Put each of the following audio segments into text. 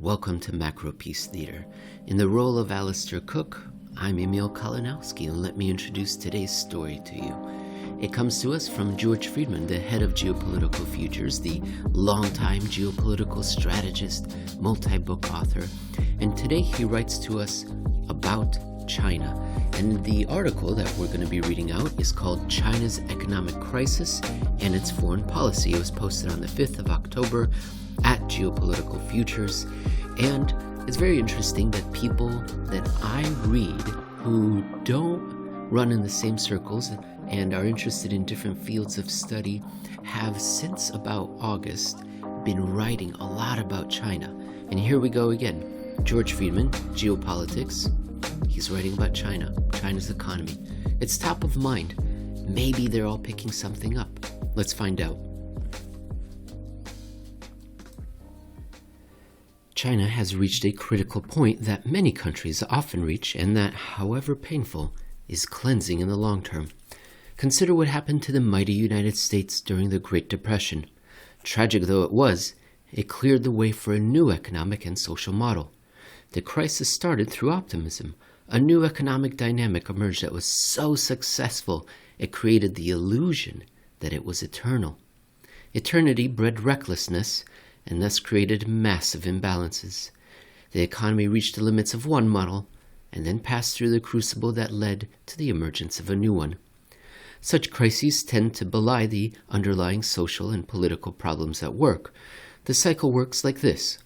Welcome to Macropiece Theater. In the role of Alistair Cook, I'm Emil Kalinowski, and let me introduce today's story to you. It comes to us from George Friedman, the head of Geopolitical Futures, the longtime geopolitical strategist, multi-book author, and today he writes to us about China. And the article that we're going to be reading out is called China's Economic Crisis and Its Foreign Policy. It was posted on the 5th of October at Geopolitical Futures, and it's very interesting that people that I read who don't run in the same circles and are interested in different fields of study have since about August been writing a lot about China. And here we go again. George Friedman, Geopolitics, he's writing about China, China's economy. It's top of mind. Maybe they're all picking something up. Let's find out. China has reached a critical point that many countries often reach, and that, however painful, is cleansing in the long term. Consider what happened to the mighty United States during the Great Depression. Tragic though it was, it cleared the way for a new economic and social model. The crisis started through optimism. A new economic dynamic emerged that was so successful it created the illusion that it was eternal. Eternity bred recklessness, and thus created massive imbalances. The economy reached the limits of one model, and then passed through the crucible that led to the emergence of a new one. Such crises tend to belie the underlying social and political problems at work. The cycle works like this.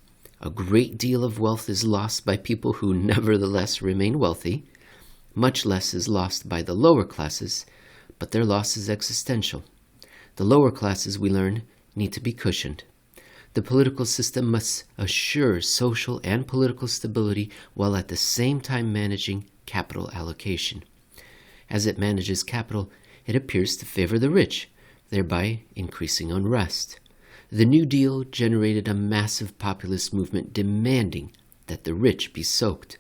A great deal of wealth is lost by people who nevertheless remain wealthy. Much less is lost by the lower classes, but their loss is existential. The lower classes, we learn, need to be cushioned. The political system must assure social and political stability while at the same time managing capital allocation. As it manages capital, it appears to favor the rich, thereby increasing unrest. The New Deal generated a massive populist movement demanding that the rich be soaked.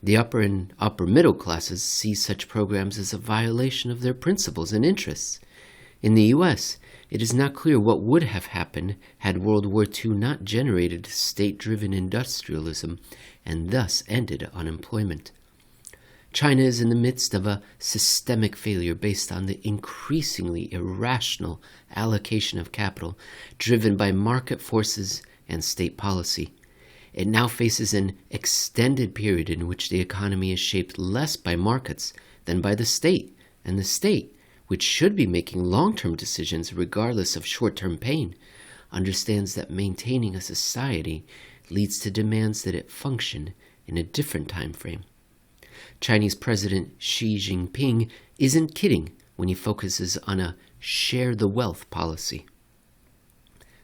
The upper and upper middle classes see such programs as a violation of their principles and interests. In the U.S., it is not clear what would have happened had World War II not generated state-driven industrialism and thus ended unemployment. China is in the midst of a systemic failure based on the increasingly irrational allocation of capital driven by market forces and state policy. It now faces an extended period in which the economy is shaped less by markets than by the state, and the state, which should be making long-term decisions regardless of short-term pain, understands that maintaining a society leads to demands that it function in a different time frame. Chinese President Xi Jinping isn't kidding when he focuses on a share the wealth policy.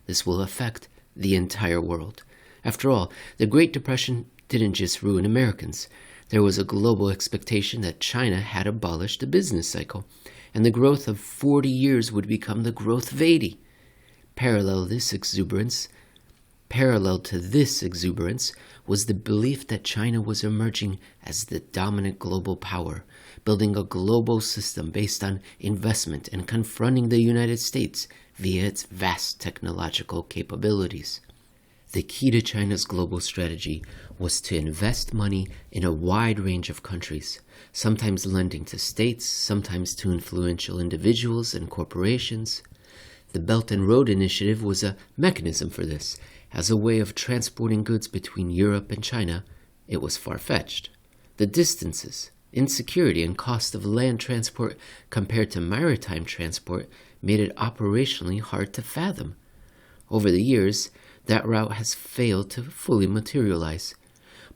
This will affect the entire world. After all, the Great Depression didn't just ruin Americans. There was a global expectation that China had abolished the business cycle, and the growth of 40 years would become the growth of 80. Parallel to this exuberance was the belief that China was emerging as the dominant global power, building a global system based on investment and confronting the United States via its vast technological capabilities. The key to China's global strategy was to invest money in a wide range of countries, sometimes lending to states, sometimes to influential individuals and corporations. The Belt and Road Initiative was a mechanism for this. As a way of transporting goods between Europe and China, it was far-fetched. The distances, insecurity, and cost of land transport compared to maritime transport made it operationally hard to fathom. Over the years, that route has failed to fully materialize.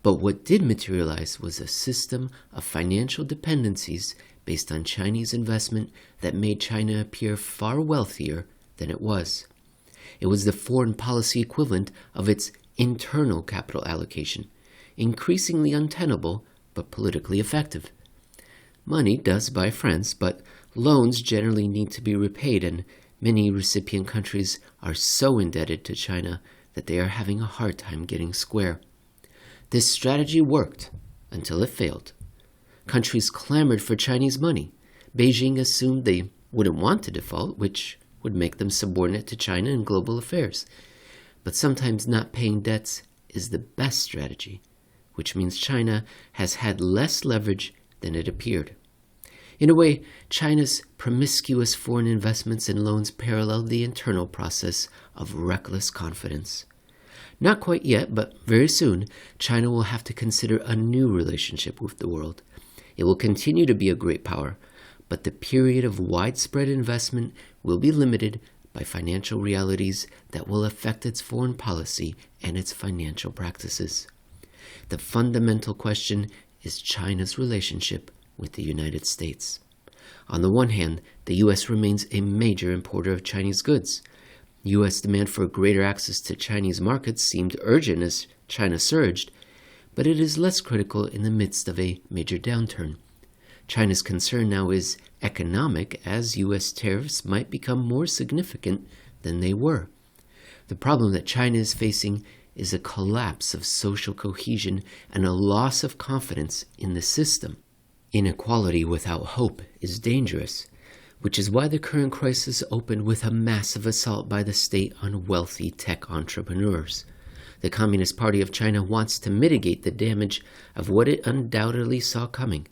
But what did materialize was a system of financial dependencies based on Chinese investment that made China appear far wealthier than it was. It was the foreign policy equivalent of its internal capital allocation, increasingly untenable but politically effective. Money does buy friends, but loans generally need to be repaid, and many recipient countries are so indebted to China that they are having a hard time getting square. This strategy worked until it failed. Countries clamored for Chinese money. Beijing assumed they wouldn't want to default, which would make them subordinate to China in global affairs. But sometimes not paying debts is the best strategy, which means China has had less leverage than it appeared. In a way, China's promiscuous foreign investments and loans paralleled the internal process of reckless confidence. Not quite yet, but very soon, China will have to consider a new relationship with the world. It will continue to be a great power, but the period of widespread investment will be limited by financial realities that will affect its foreign policy and its financial practices. The fundamental question is China's relationship with the United States. On the one hand, the U.S. remains a major importer of Chinese goods. U.S. demand for greater access to Chinese markets seemed urgent as China surged, but it is less critical in the midst of a major downturn. China's concern now is economic, as U.S. tariffs might become more significant than they were. The problem that China is facing is a collapse of social cohesion and a loss of confidence in the system. Inequality without hope is dangerous, which is why the current crisis opened with a massive assault by the state on wealthy tech entrepreneurs. The Communist Party of China wants to mitigate the damage of what it undoubtedly saw coming.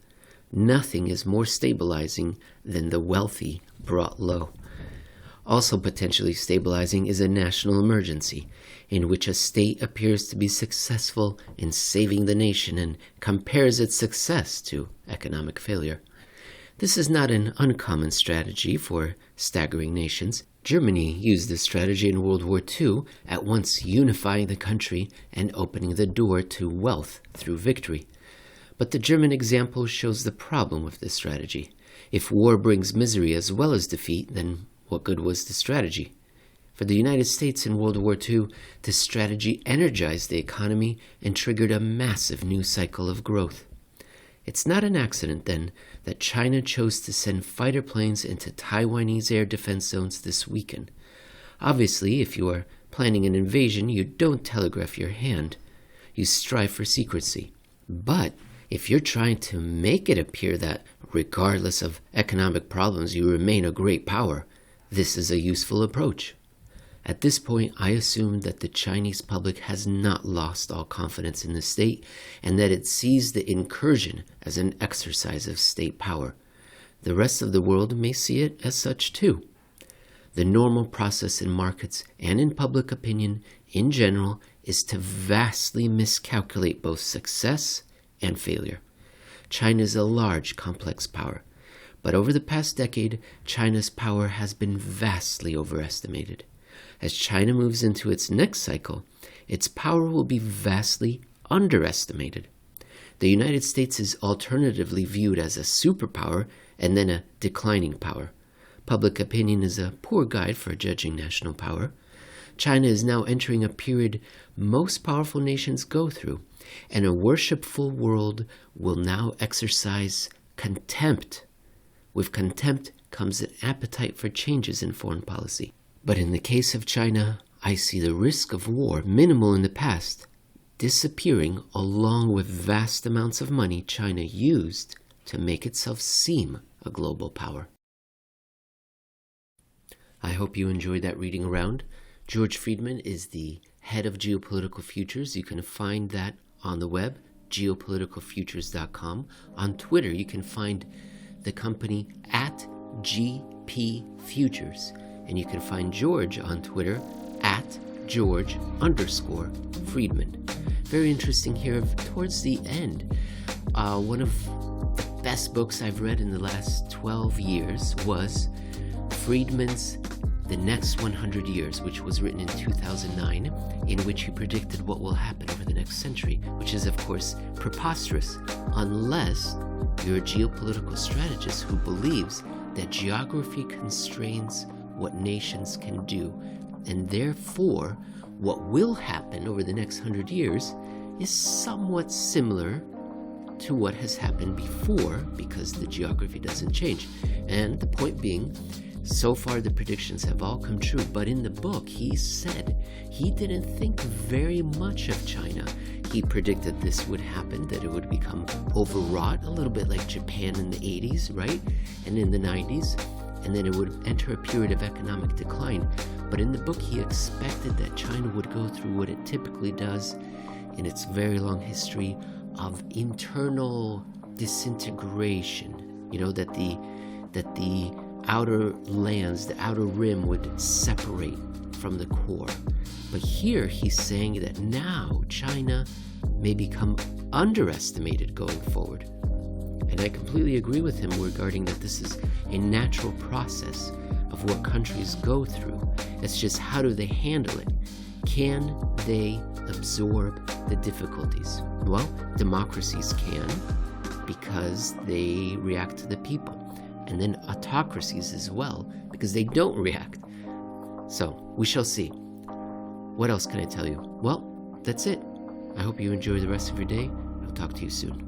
Nothing is more stabilizing than the wealthy brought low. Also potentially stabilizing is a national emergency, in which a state appears to be successful in saving the nation and compares its success to economic failure. This is not an uncommon strategy for staggering nations. Germany used this strategy in World War II, at once unifying the country and opening the door to wealth through victory. But the German example shows the problem with this strategy. If war brings misery as well as defeat, then what good was the strategy? For the United States in World War II, this strategy energized the economy and triggered a massive new cycle of growth. It's not an accident, then, that China chose to send fighter planes into Taiwanese air defense zones this weekend. Obviously, if you are planning an invasion, you don't telegraph your hand. You strive for secrecy. But if you're trying to make it appear that, regardless of economic problems, you remain a great power, this is a useful approach. At this point, I assume that the Chinese public has not lost all confidence in the state and that it sees the incursion as an exercise of state power. The rest of the world may see it as such too. The normal process in markets and in public opinion in general is to vastly miscalculate both success and failure. China is a large, complex power, but over the past decade, China's power has been vastly overestimated. As China moves into its next cycle, its power will be vastly underestimated. The United States is alternatively viewed as a superpower and then a declining power. Public opinion is a poor guide for judging national power. China is now entering a period most powerful nations go through, and a worshipful world will now exercise contempt. With contempt comes an appetite for changes in foreign policy. But in the case of China, I see the risk of war, minimal in the past, disappearing along with vast amounts of money China used to make itself seem a global power. I hope you enjoyed that reading around. George Friedman is the head of Geopolitical Futures. You can find that on the web, geopoliticalfutures.com. On Twitter, you can find the company at GP Futures. And you can find George on Twitter at George_Friedman. Very interesting here towards the end. One of the best books I've read in the last 12 years was Friedman's The Next 100 Years, which was written in 2009, in which he predicted what will happen over the next century, which is, of course, preposterous, unless you're a geopolitical strategist who believes that geography constrains what nations can do, and therefore what will happen over the next 100 years is somewhat similar to what has happened before, because the geography doesn't change. And the point being, so far the predictions have all come true, but in the book he said he didn't think very much of China. He predicted this would happen, that it would become overwrought, a little bit like Japan in the 80s, right? And in the 90s. And then it would enter a period of economic decline. But in the book, he expected that China would go through what it typically does, in its very long history of internal disintegration. That the outer lands, the outer rim would separate from the core. But here he's saying that now China may become underestimated going forward. And I completely agree with him regarding that this is a natural process of what countries go through. It's just, how do they handle it? Can they absorb the difficulties? Well, democracies can, because they react to the people. And then autocracies as well, because they don't react. So, we shall see. What else can I tell you? Well, that's it. I hope you enjoy the rest of your day. I'll talk to you soon.